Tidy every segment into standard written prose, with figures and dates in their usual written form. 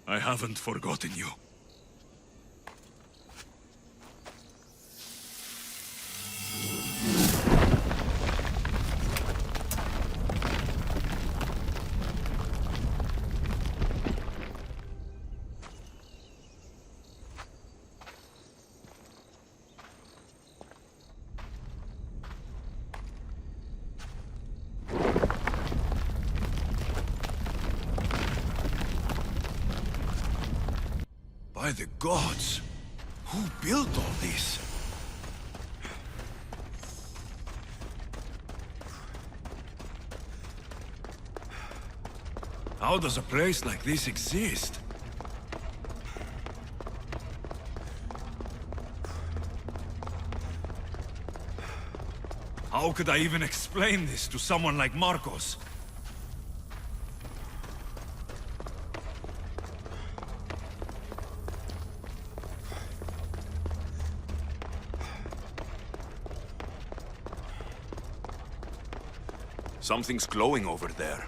I haven't forgotten you. By the gods! Who built all this? How does a place like this exist? How could I even explain this to someone like Marcos? Something's glowing over there.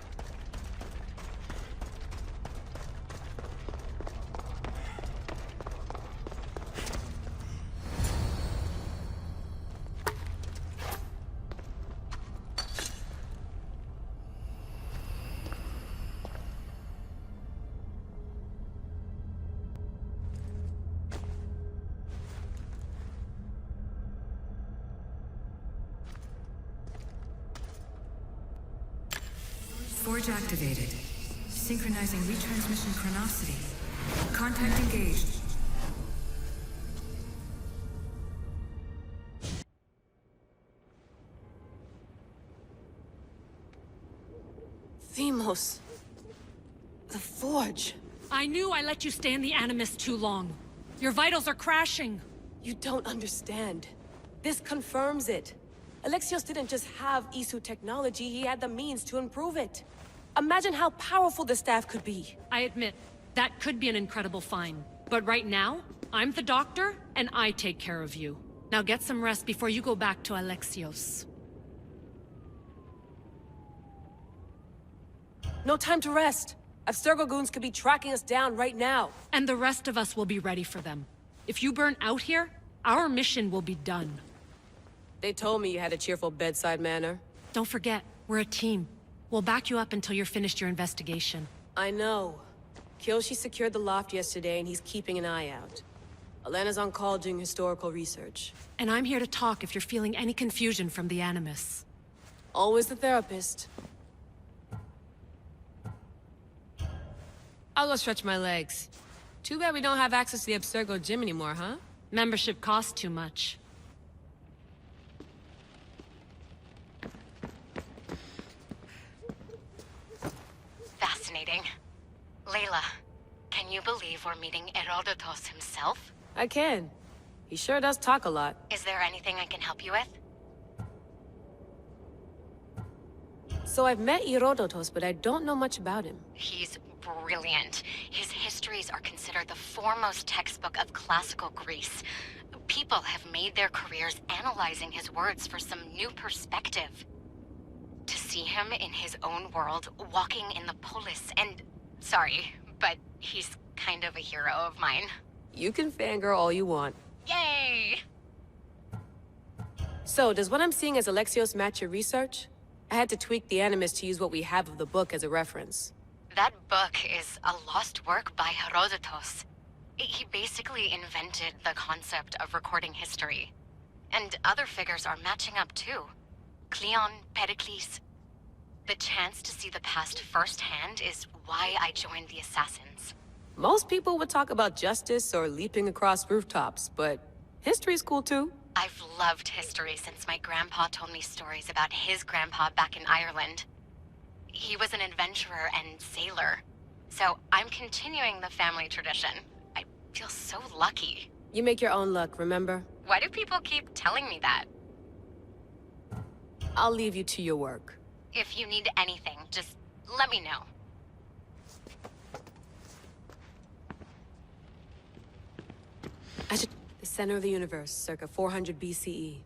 Forge activated. Synchronizing retransmission chronicity. Contact engaged. Themos. The Forge. I knew I let you stay in the Animus too long. Your vitals are crashing. You don't understand. This confirms it. Alexios didn't just have Isu technology, he had the means to improve it. Imagine how powerful the staff could be. I admit, that could be an incredible find. But right now, I'm the doctor, and I take care of you. Now get some rest before you go back to Alexios. No time to rest. Abstergo goons could be tracking us down right now. And the rest of us will be ready for them. If you burn out here, our mission will be done. They told me you had a cheerful bedside manner. Don't forget, we're a team. We'll back you up until you're finished your investigation. I know. Kyoshi secured the loft yesterday and he's keeping an eye out. Elena's on call doing historical research. And I'm here to talk if you're feeling any confusion from the Animus. Always the therapist. I'll go stretch my legs. Too bad we don't have access to the Abstergo gym anymore, huh? Membership costs too much. Fascinating. Layla, can you believe we're meeting Herodotos himself? I can. He sure does talk a lot. Is there anything I can help you with? So I've met Herodotos, but I don't know much about him. He's brilliant. His histories are considered the foremost textbook of classical Greece. People have made their careers analyzing his words for some new perspective. To see him in his own world, walking in the polis, and... Sorry, but he's kind of a hero of mine. You can fangirl all you want. Yay! So, does what I'm seeing as Alexios match your research? I had to tweak the Animus to use what we have of the book as a reference. That book is a lost work by Herodotos. He basically invented the concept of recording history. And other figures are matching up too. Cleon, Pericles. The chance to see the past firsthand is why I joined the Assassins. Most people would talk about justice or leaping across rooftops, but history's cool too. I've loved history since my grandpa told me stories about his grandpa back in Ireland. He was an adventurer and sailor. So I'm continuing the family tradition. I feel so lucky. You make your own luck, remember? Why do people keep telling me that? I'll leave you to your work. If you need anything, just let me know. The center of the universe, circa 400 BCE.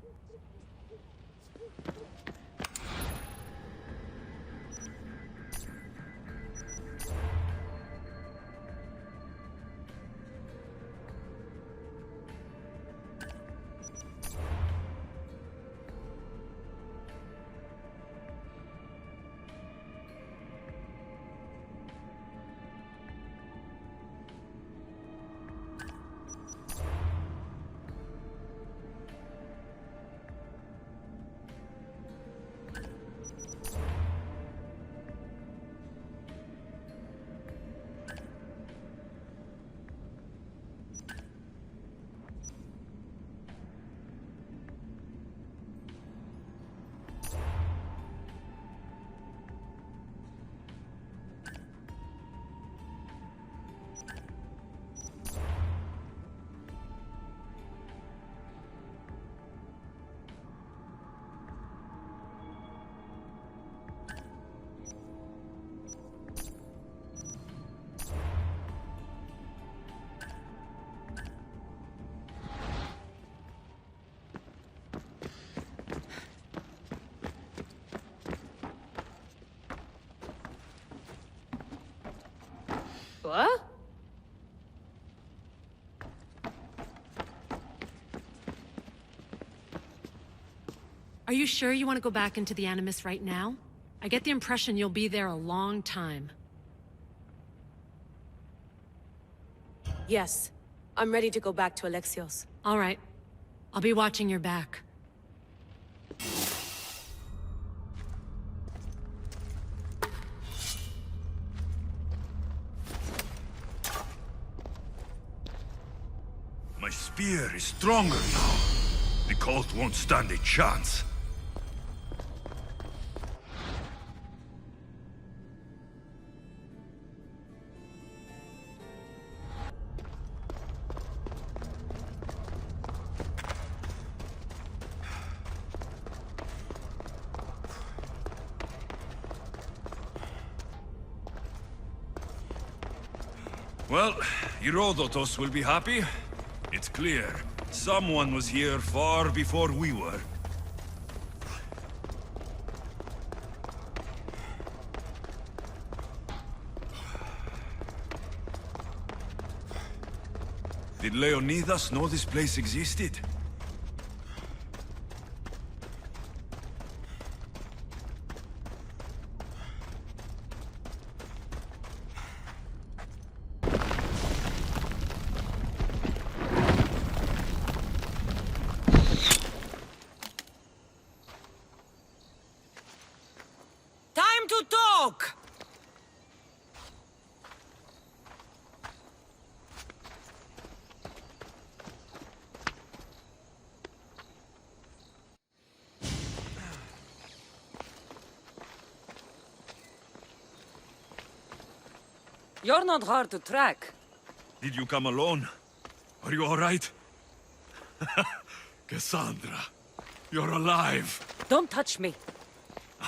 What? Are you sure you want to go back into the Animus right now? I get the impression you'll be there a long time. Yes. I'm ready to go back to Alexios. All right. I'll be watching your back. My spear is stronger now. The cult won't stand a chance. Well, Herodotus will be happy. It's clear. Someone was here far before we were. Did Leonidas know this place existed? Time to talk! You're not hard to track. Did you come alone? Are you all right? Cassandra, you're alive. Don't touch me.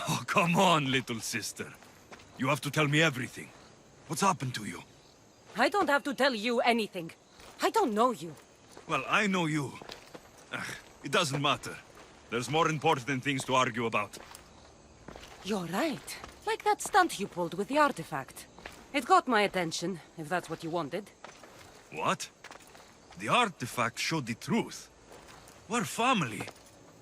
Oh, come on, little sister. You have to tell me everything. What's happened to you? I don't have to tell you anything. I don't know you. Well, I know you. It doesn't matter. There's more important things to argue about. You're right. Like that stunt you pulled with the artifact. It got my attention, if that's what you wanted. What? The artifact showed the truth. We're family.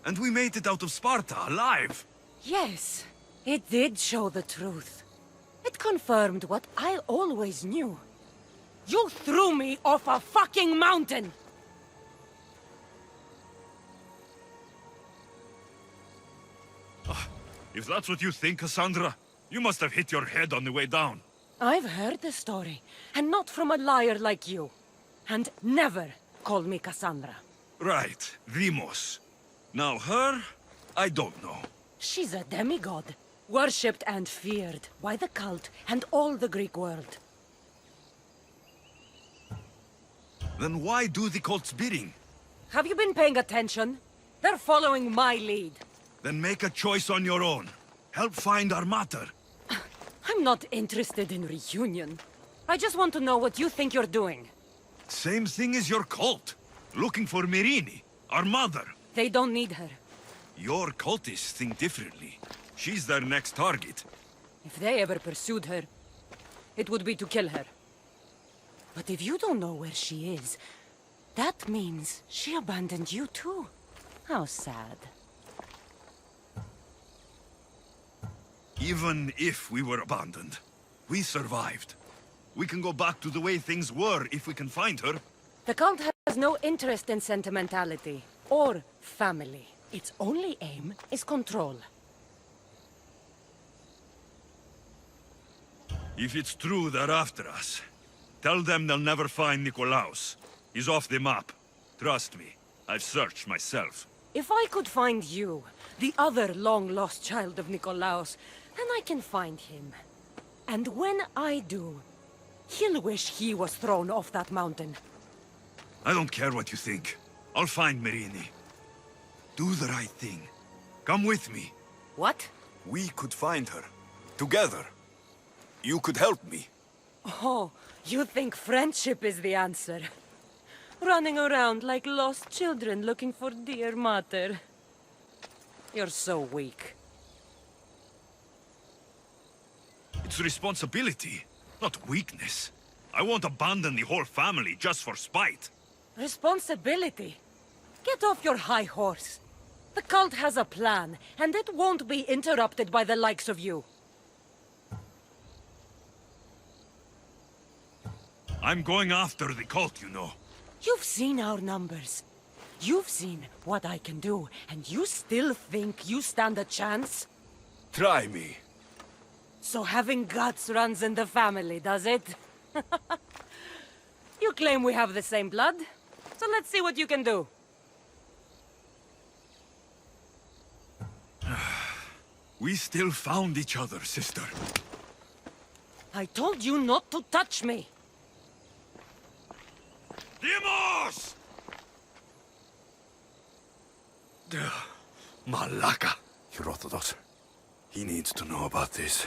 And we made it out of Sparta, alive. Yes, it did show the truth. It confirmed what I always knew. You threw me off a fucking mountain! If that's what you think, Cassandra, you must have hit your head on the way down. I've heard the story, and not from a liar like you. And never call me Cassandra. Right, Demos. Now her, I don't know. She's a demigod, worshipped and feared by the cult and all the Greek world. Then why do the cult's bidding? Have you been paying attention? They're following my lead. Then make a choice on your own. Help find our mater. I'm not interested in reunion. I just want to know what you think you're doing. Same thing as your cult. Looking for Myrine, our mother. They don't need her. Your cultists think differently. She's their next target. If they ever pursued her, it would be to kill her. But if you don't know where she is, that means she abandoned you too. How sad. Even if we were abandoned, we survived. We can go back to the way things were if we can find her. The cult has no interest in sentimentality or family. Its only aim is control. If it's true they're after us, tell them they'll never find Nikolaos. He's off the map. Trust me, I've searched myself. If I could find you, the other long-lost child of Nikolaos, then I can find him. And when I do, he'll wish he was thrown off that mountain. I don't care what you think. I'll find Myrine. Do the right thing. Come with me. What? We could find her. Together. You could help me. Oh, you think friendship is the answer? Running around like lost children looking for dear mater. You're so weak. It's responsibility, not weakness. I won't abandon the whole family just for spite. Responsibility? Get off your high horse. The cult has a plan, and it won't be interrupted by the likes of you. I'm going after the cult, you know. You've seen our numbers. You've seen what I can do, and you still think you stand a chance? Try me. So having guts runs in the family, does it? You claim we have the same blood, so let's see what you can do. We still found each other, sister. I told you not to touch me. Dimos! Malaka. Herodotus. He needs to know about this.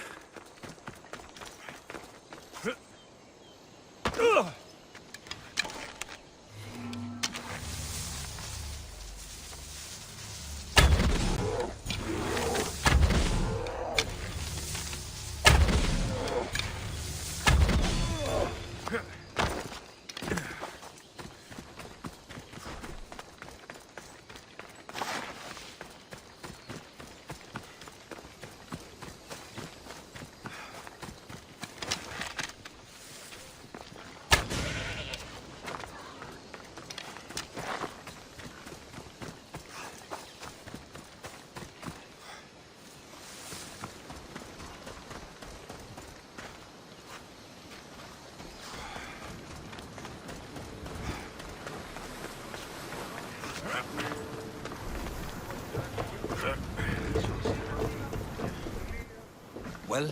Well,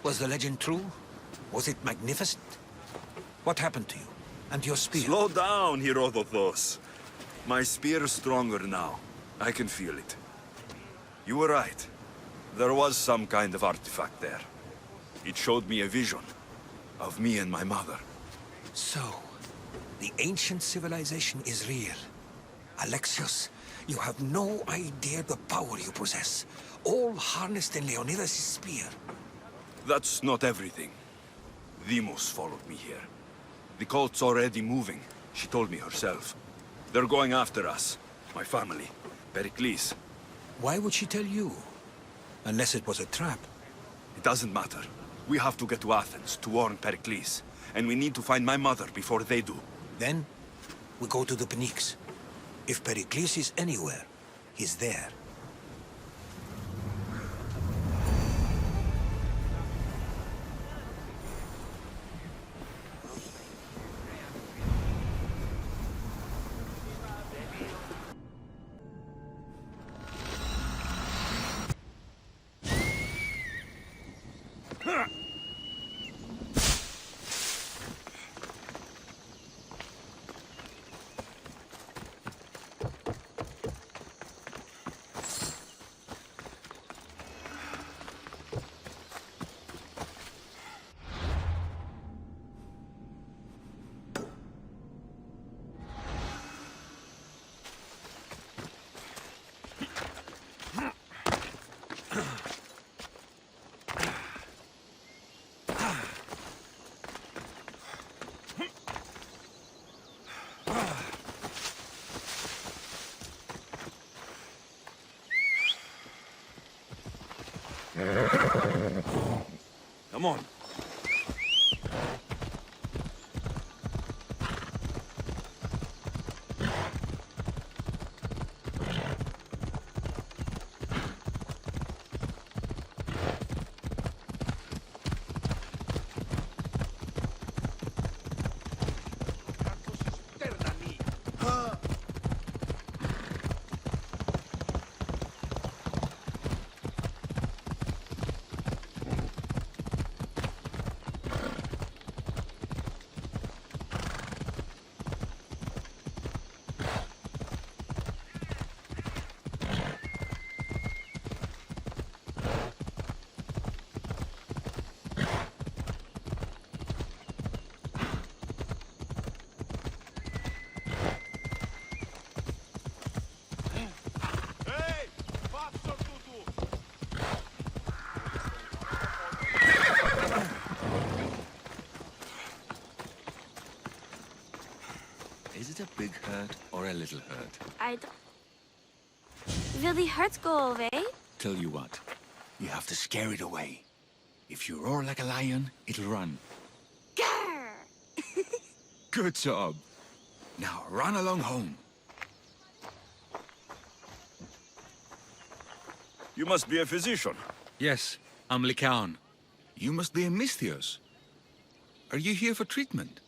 was the legend true? Was it magnificent? What happened to you? And your spear? Slow down, Herodotus. My spear is stronger now. I can feel it. You were right. There was some kind of artifact there. It showed me a vision of me and my mother. So, the ancient civilization is real. Alexios, you have no idea the power you possess. All harnessed in Leonidas' spear. That's not everything. Demos followed me here. The cult's already moving. She told me herself. They're going after us. My family. Pericles. Why would she tell you? Unless it was a trap. It doesn't matter. We have to get to Athens to warn Pericles. And we need to find my mother before they do. Then, we go to the Pnyx. If Pericles is anywhere, he's there. Come on. Is it a big hurt or a little hurt? Will the hurt go away? Tell you what, you have to scare it away. If you roar like a lion, it'll run. Grr! Good job. Now run along home. You must be a physician. Yes, I'm Lycaon. You must be a Misthios. Are you here for treatment?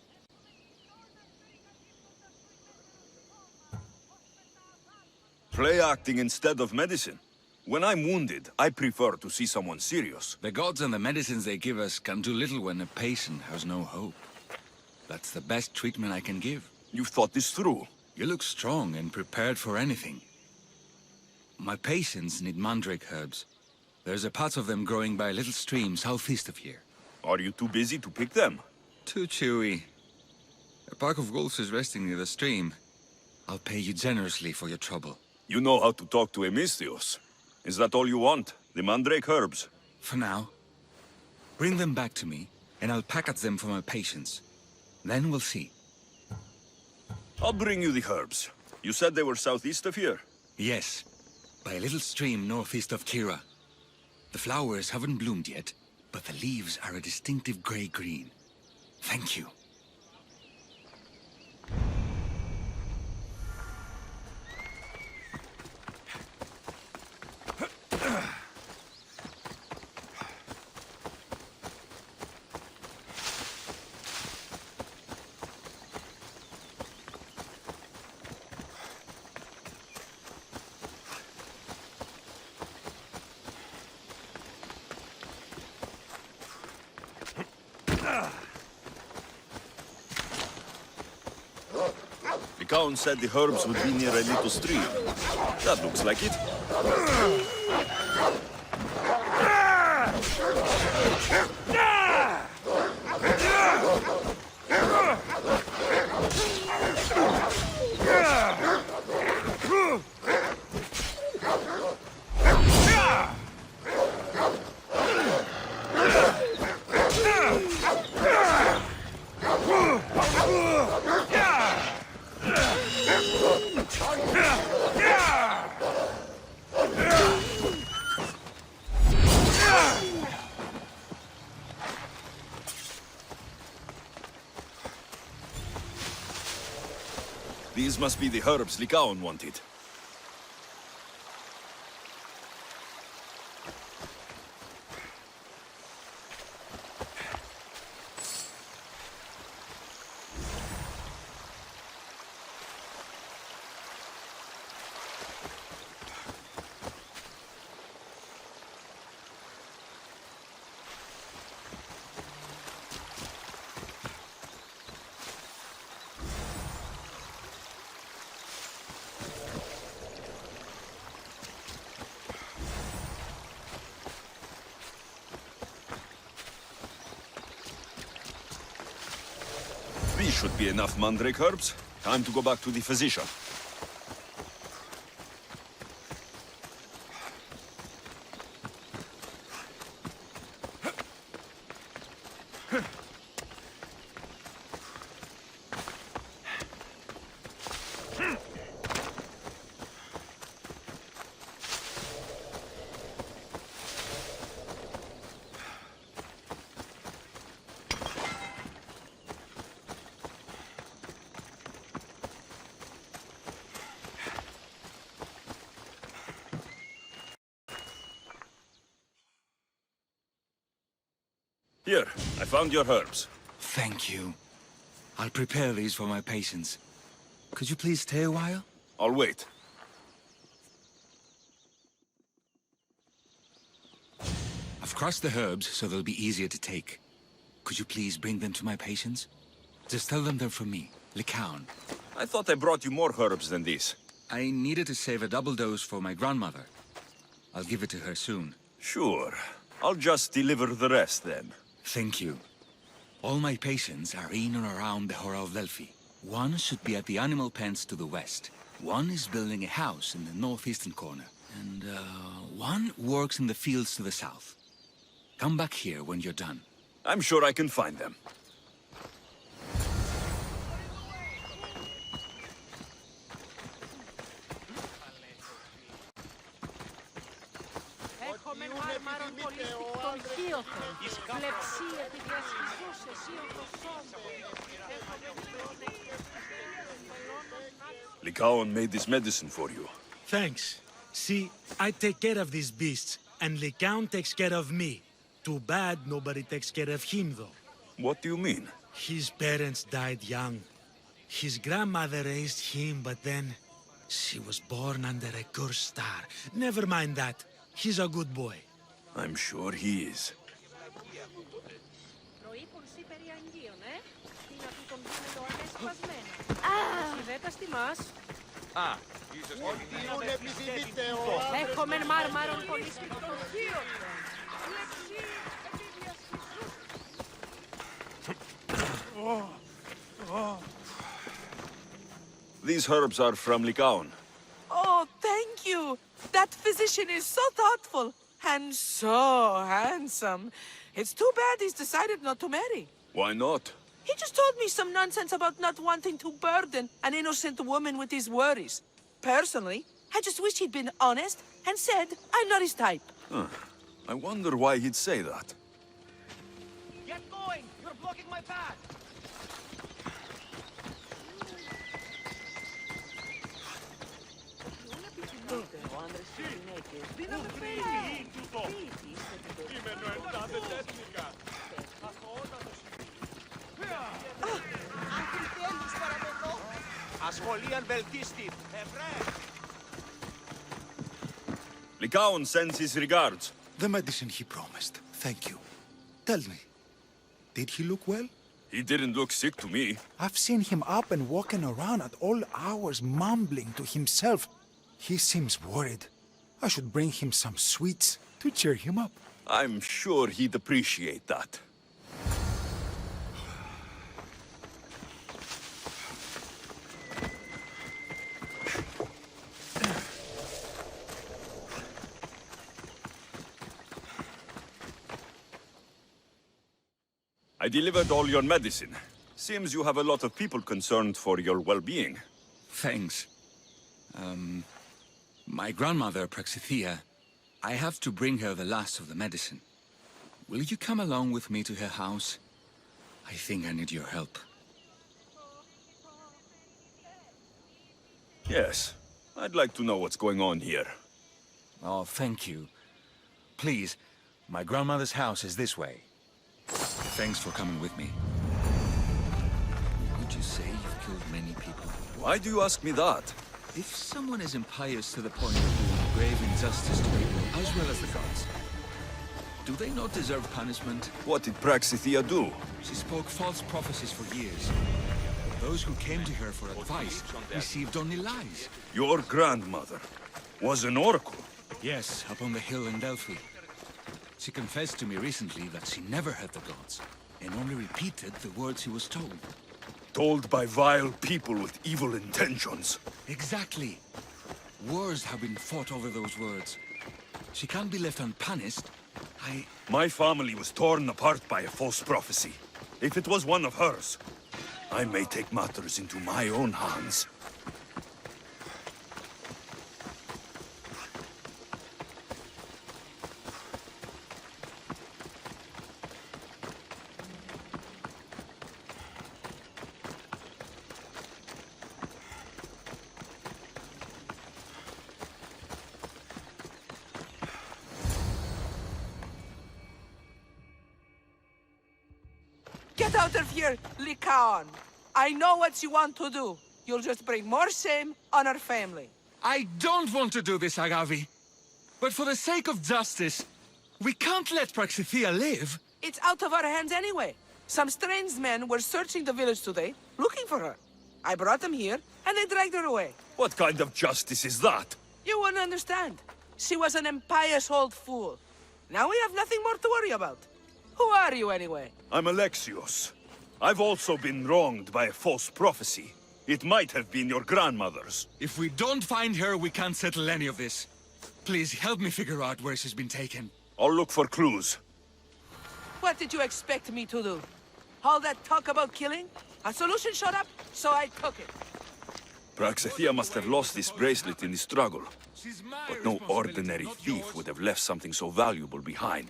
Play acting instead of medicine. When I'm wounded, I prefer to see someone serious. The gods and the medicines they give us can do little when a patient has no hope. That's the best treatment I can give. You've thought this through. You look strong and prepared for anything. My patients need mandrake herbs. There's a patch of them growing by a little stream southeast of here. Are you too busy to pick them? Too chewy. A pack of wolves is resting near the stream. I'll pay you generously for your trouble. You know how to talk to a Misthios. Is that all you want? The mandrake herbs? For now. Bring them back to me, and I'll package them for my patients. Then we'll see. I'll bring you the herbs. You said they were southeast of here? Yes, by a little stream northeast of Kira. The flowers haven't bloomed yet, but the leaves are a distinctive gray-green. Thank you. The Count said the herbs would be near a little stream. That looks like it. These must be the herbs Lycaon wanted. These should be enough mandrake herbs. Time to go back to the physician. Here, I found your herbs. Thank you. I'll prepare these for my patients. Could you please stay a while? I'll wait. I've crushed the herbs so they'll be easier to take. Could you please bring them to my patients? Just tell them they're from me, Lycaon. I thought I brought you more herbs than these. I needed to save a double dose for my grandmother. I'll give it to her soon. Sure. I'll just deliver the rest then. Thank you. All my patients are in and around the Hora of Delphi. One should be at the animal pens to the west. One is building a house in the northeastern corner. And, one works in the fields to the south. Come back here when you're done. I'm sure I can find them. Lycaon made this medicine for you. Thanks. See, I take care of these beasts, and Lycaon takes care of me. Too bad nobody takes care of him, though. What do you mean? His parents died young. His grandmother raised him, but then she was born under a cursed star. Never mind that. He's a good boy. I'm sure he is. Έχουμε μάρμαρον πολύ σπιτοχείο. These herbs are from Lycaon. Oh, thank you. That physician is so thoughtful and so handsome. It's too bad he's decided not to marry. Why not? He just told me some nonsense about not wanting to burden an innocent woman with his worries. Personally, I just wish he'd been honest and said I'm not his type. I wonder why he'd say that. Get going! You're blocking my path! Ασχολίαν βελτίστη. Lycaon sends his regards. The medicine he promised. Thank you. Tell me, did he look well? He didn't look sick to me. I've seen him up and walking around at all hours, mumbling to himself. He seems worried. I should bring him some sweets to cheer him up. I'm sure he'd appreciate that. I delivered all your medicine. Seems you have a lot of people concerned for your well-being. Thanks. My grandmother, Praxithea, I have to bring her the last of the medicine. Will you come along with me to her house? I think I need your help. Yes, I'd like to know what's going on here. Oh, thank you. Please, my grandmother's house is this way. Thanks for coming with me. Would you say you've killed many people? Why do you ask me that? If someone is impious to the point of doing grave injustice to people as well as the gods, do they not deserve punishment? What did Praxithea do? She spoke false prophecies for years. Those who came to her for advice received only lies. Your grandmother was an oracle. Yes, up on the hill in Delphi. She confessed to me recently that she never heard the gods, and only repeated the words she was told. Told by vile people with evil intentions. Exactly. Wars have been fought over those words. She can't be left unpunished. My family was torn apart by a false prophecy. If it was one of hers, I may take matters into my own hands. Get out of here, Lycaon. I know what you want to do. You'll just bring more shame on our family. I don't want to do this, Agavi. But for the sake of justice, we can't let Praxithea live. It's out of our hands anyway. Some strange men were searching the village today, looking for her. I brought them here, and they dragged her away. What kind of justice is that? You wouldn't understand. She was an impious old fool. Now we have nothing more to worry about. Who are you, anyway? I'm Alexios. I've also been wronged by a false prophecy. It might have been your grandmother's. If we don't find her, we can't settle any of this. Please, help me figure out where she's been taken. I'll look for clues. What did you expect me to do? All that talk about killing? A solution showed up, so I took it. Praxithea must have lost this bracelet in the struggle. But no ordinary thief would have left something so valuable behind.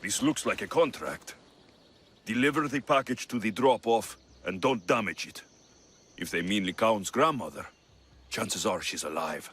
This looks like a contract. Deliver the package to the drop-off and don't damage it. If they mean Lycaon's grandmother, chances are she's alive.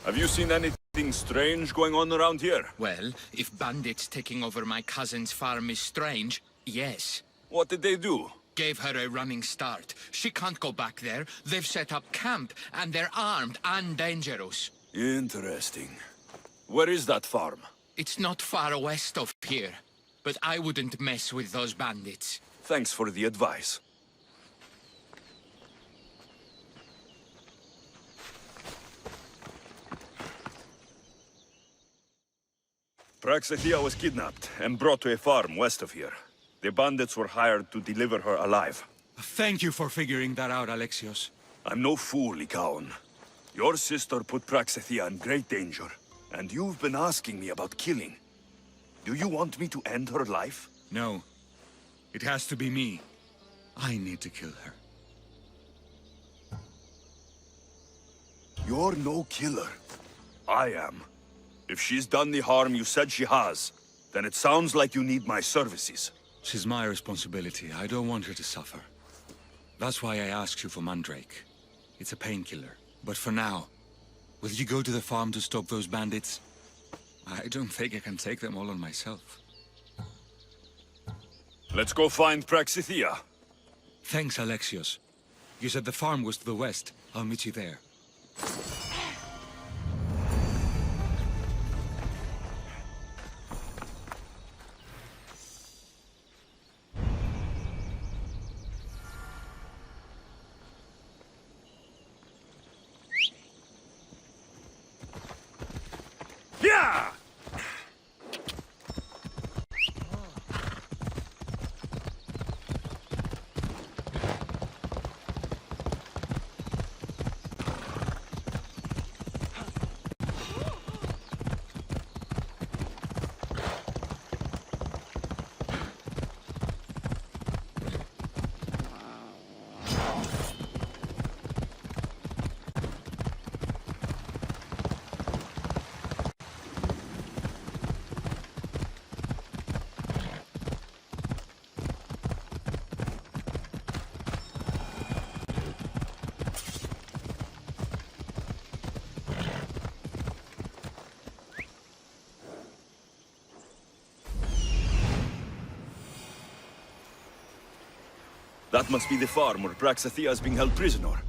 Have you seen anything strange going on around here? Well, if bandits taking over my cousin's farm is strange, yes. What did they do? Gave her a running start. She can't go back there. They've set up camp, and they're armed and dangerous. Interesting. Where is that farm? It's not far west of here, but I wouldn't mess with those bandits. Thanks for the advice. Praxithea was kidnapped and brought to a farm west of here. The bandits were hired to deliver her alive. Thank you for figuring that out, Alexios. I'm no fool, Lycaon. Your sister put Praxithea in great danger, and you've been asking me about killing. Do you want me to end her life? No. It has to be me. I need to kill her. You're no killer. I am. If she's done the harm you said she has, then it sounds like you need my services. She's my responsibility. I don't want her to suffer. That's why I asked you for Mandrake. It's a painkiller. But for now, will you go to the farm to stop those bandits? I don't think I can take them all on myself. Let's go find Praxithea. Thanks, Alexios. You said the farm was to the west. I'll meet you there. Yeah! That must be the farm where Praxithea is being held prisoner.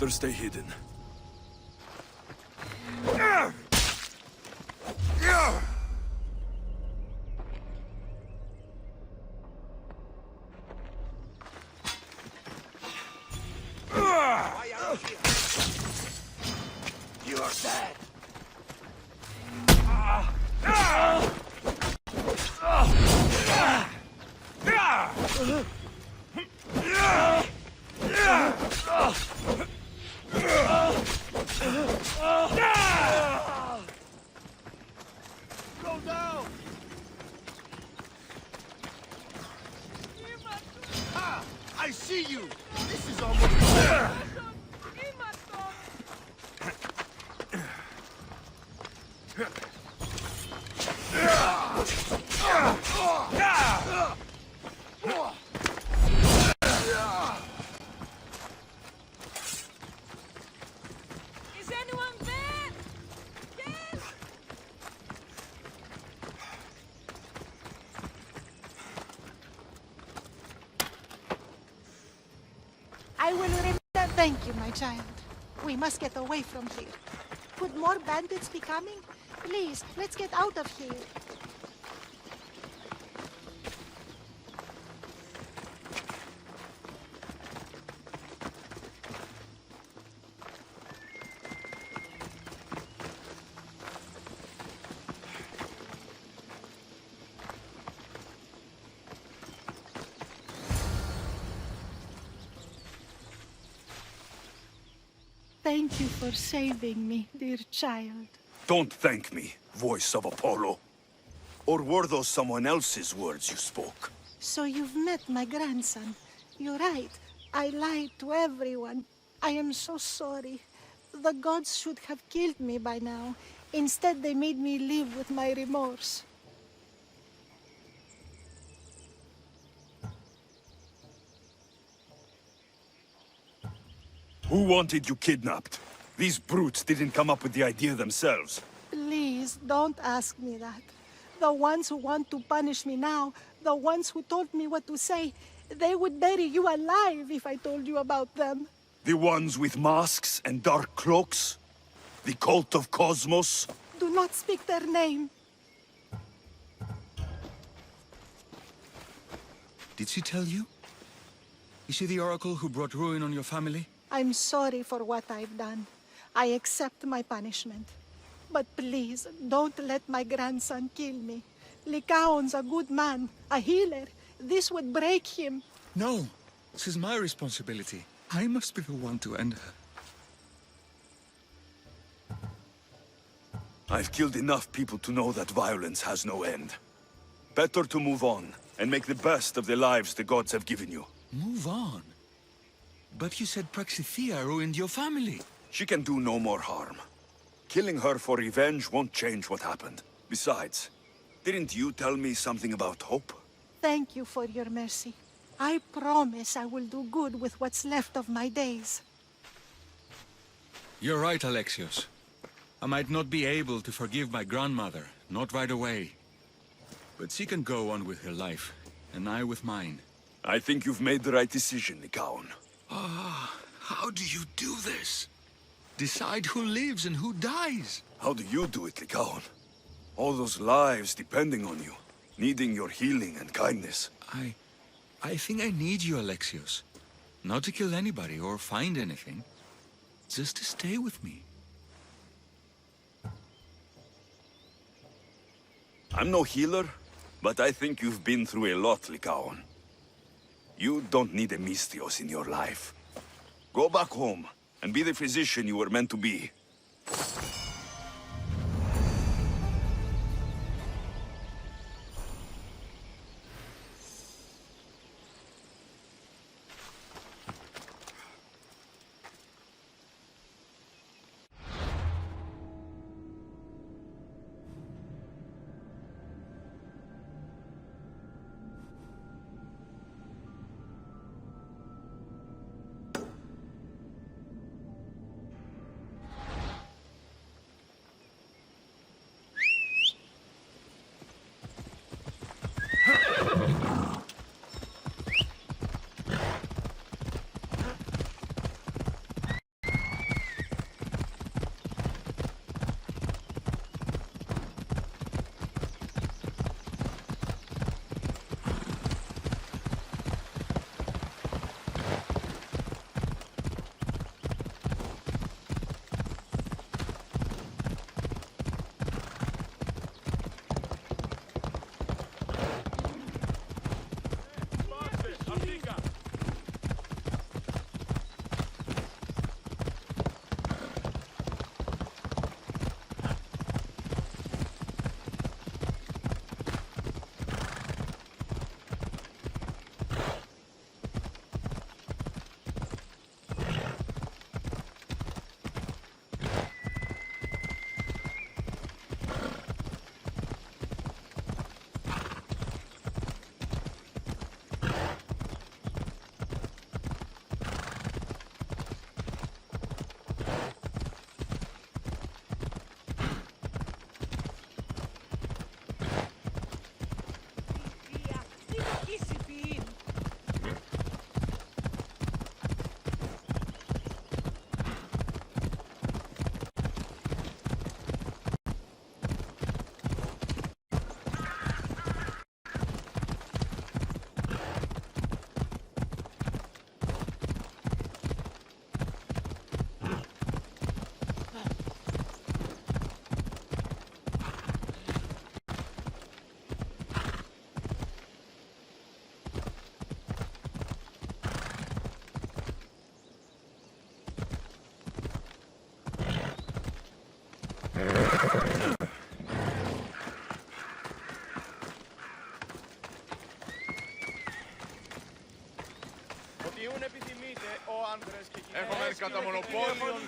Better stay hidden. You are dead. Go down! Ah! I see you! This is almost... Is anyone there? Yes! I will remember. Thank you, my child. We must get away from here. Could more bandits be coming? Please, let's get out of here. Thank you for saving me, dear child. Don't thank me, voice of Apollo. Or were those someone else's words you spoke? So you've met my grandson. You're right. I lied to everyone. I am so sorry. The gods should have killed me by now. Instead, they made me live with my remorse. Who wanted you kidnapped? These brutes didn't come up with the idea themselves. Please, don't ask me that. The ones who want to punish me now, the ones who told me what to say, they would bury you alive if I told you about them. The ones with masks and dark cloaks? The cult of Cosmos? Do not speak their name. Did she tell you? Is she the oracle who brought ruin on your family? I'm sorry for what I've done. I accept my punishment. But please, don't let my grandson kill me. Lycaon's a good man, a healer. This would break him. No, this is my responsibility. I must be the one to end her. I've killed enough people to know that violence has no end. Better to move on and make the best of the lives the gods have given you. Move on? But you said Praxithea ruined your family. She can do no more harm. Killing her for revenge won't change what happened. Besides, didn't you tell me something about hope? Thank you for your mercy. I promise I will do good with what's left of my days. You're right, Alexios. I might not be able to forgive my grandmother, not right away. But she can go on with her life, and I with mine. I think you've made the right decision, Lycaon. Ah, how do you do this? Decide who lives and who dies. How do you do it, Lycaon? All those lives depending on you, needing your healing and kindness. I think I need you, Alexios. Not to kill anybody or find anything. Just to stay with me. I'm no healer, but I think you've been through a lot, Lycaon. You don't need a Misthios in your life. Go back home and be the physician you were meant to be.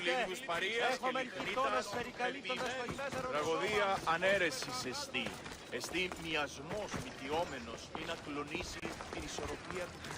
λίγους παρείας και λιχνίτας τραγωδία ανέρεσης εστί. Εστί μιασμός μυτιόμενος ή να κλονίσει την ισορροπία του.